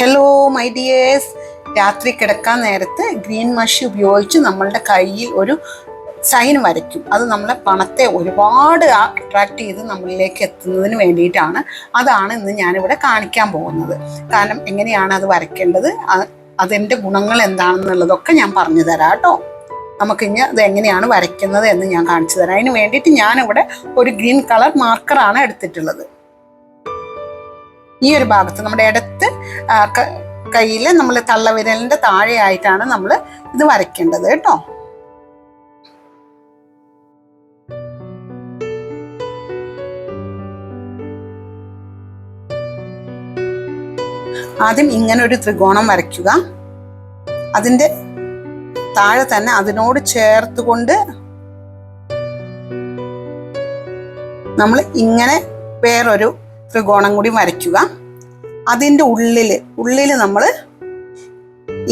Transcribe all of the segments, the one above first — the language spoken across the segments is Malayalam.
ഹലോ മൈ ഡിയേഴ്സ്, രാത്രി കിടക്കാൻ നേരത്ത് ഗ്രീൻ മഷി ഉപയോഗിച്ച് നമ്മളുടെ കയ്യിൽ ഒരു സൈൻ വരയ്ക്കും. അത് നമ്മളെ പണത്തെ ഒരുപാട് അട്രാക്ട് ചെയ്ത് നമ്മളിലേക്ക് എത്തുന്നതിന് വേണ്ടിയിട്ടാണ്. അതാണ് ഇന്ന് ഞാനിവിടെ കാണിക്കാൻ പോകുന്നത്. കാരണം എങ്ങനെയാണ് അത് വരയ്ക്കേണ്ടത്, അതിൻ്റെ ഗുണങ്ങൾ എന്താണെന്നുള്ളതൊക്കെ ഞാൻ പറഞ്ഞു തരാം കേട്ടോ. നമുക്കിനി അത് എങ്ങനെയാണ് വരയ്ക്കുന്നത് എന്ന് ഞാൻ കാണിച്ചു തരാം. അതിന് വേണ്ടിയിട്ട് ഞാനിവിടെ ഒരു ഗ്രീൻ കളർ മാർക്കറാണ് എടുത്തിട്ടുള്ളത്. ഈ ഒരു ഭാഗത്ത് നമ്മുടെ ഇടത്ത് കയ്യിൽ നമ്മൾ തള്ളവിരലിൻ്റെ താഴെയായിട്ടാണ് നമ്മൾ ഇത് വരയ്ക്കേണ്ടത് കേട്ടോ. ആദ്യം ഇങ്ങനെ ഒരു ത്രികോണം വരയ്ക്കുക. അതിൻ്റെ താഴെ തന്നെ അതിനോട് ചേർത്തുകൊണ്ട് നമ്മൾ ഇങ്ങനെ വേറൊരു ത്രികോണം കൂടി വരയ്ക്കുക. അതിൻ്റെ ഉള്ളിൽ നമ്മൾ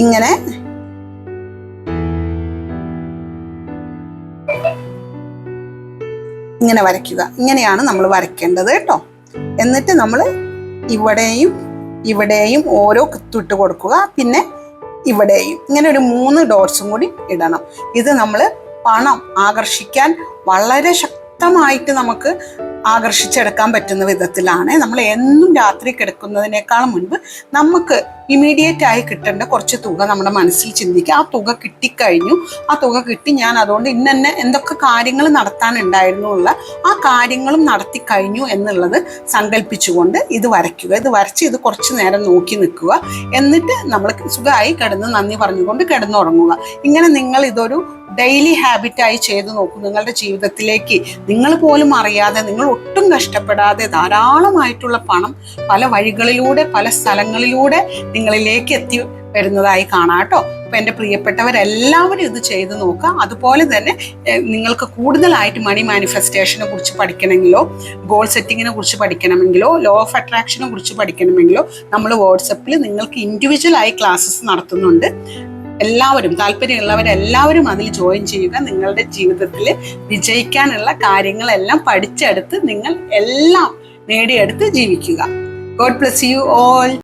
ഇങ്ങനെ വരയ്ക്കുക. ഇങ്ങനെയാണ് നമ്മൾ വരയ്ക്കേണ്ടത് കേട്ടോ. എന്നിട്ട് നമ്മൾ ഇവിടെയും ഓരോ കുത്തിട്ട് കൊടുക്കുക. പിന്നെ ഇവിടെയും ഇങ്ങനെ ഒരു 3 ഡോട്ട്സും കൂടി ഇടണം. ഇത് നമ്മൾ പണം ആകർഷിക്കാൻ വളരെ ശക്തമായിട്ട് നമുക്ക് ആകർഷിച്ചെടുക്കാൻ പറ്റുന്ന വിധത്തിലാണ്. നമ്മൾ എന്നും രാത്രി കിടക്കുന്നതിനേക്കാളും മുൻപ് നമുക്ക് ഇമീഡിയറ്റ് ആയി കിട്ടേണ്ട കുറച്ച് തുക നമ്മുടെ മനസ്സിൽ ചിന്തിക്കുക. ആ തുക കിട്ടിക്കഴിഞ്ഞു, ആ തുക കിട്ടി, ഞാൻ അതുകൊണ്ട് ഇന്നെ എന്തൊക്കെ കാര്യങ്ങൾ നടത്താനുണ്ടായിരുന്നു ഉള്ള ആ കാര്യങ്ങളും നടത്തി കഴിഞ്ഞു എന്നുള്ളത് സങ്കല്പിച്ചുകൊണ്ട് ഇത് വരയ്ക്കുക. ഇത് വരച്ച് ഇത് കുറച്ച് നേരം നോക്കി നിൽക്കുക. എന്നിട്ട് നമ്മൾ സുഖമായി കിടന്ന് നന്ദി പറഞ്ഞുകൊണ്ട് കിടന്നുറങ്ങുക. ഇങ്ങനെ നിങ്ങൾ ഇതൊരു ഡെയിലി ഹാബിറ്റായി ചെയ്തു നോക്കും. നിങ്ങളുടെ ജീവിതത്തിലേക്ക് നിങ്ങൾ പോലും അറിയാതെ, നിങ്ങൾ ഒട്ടും കഷ്ടപ്പെടാതെ ധാരാളമായിട്ടുള്ള പണം പല വഴികളിലൂടെ പല സ്ഥലങ്ങളിലൂടെ നിങ്ങളിലേക്ക് എത്തി വരുന്നതായി കാണാം കേട്ടോ. അപ്പം എൻ്റെ പ്രിയപ്പെട്ടവരെല്ലാവരും ഇത് ചെയ്ത് നോക്കുക. അതുപോലെ തന്നെ നിങ്ങൾക്ക് കൂടുതലായിട്ട് മണി മാനിഫെസ്റ്റേഷനെ കുറിച്ച് പഠിക്കണമെങ്കിലോ, ഗോൾ സെറ്റിങ്ങിനെ കുറിച്ച് പഠിക്കണമെങ്കിലോ, ലോ ഓഫ് അട്രാക്ഷനെ കുറിച്ച് പഠിക്കണമെങ്കിലോ നമ്മൾ വാട്സപ്പിൽ നിങ്ങൾക്ക് ഇൻഡിവിജ്വലായി ക്ലാസ്സസ് നടത്തുന്നുണ്ട്. എല്ലാവരും, താല്പര്യമുള്ളവരെല്ലാവരും അതിൽ ജോയിൻ ചെയ്യുക. നിങ്ങളുടെ ജീവിതത്തിൽ വിജയിക്കാനുള്ള കാര്യങ്ങളെല്ലാം പഠിച്ചെടുത്ത് നിങ്ങൾ എല്ലാം നേടിയെടുത്ത് ജീവിക്കുക. God bless you all.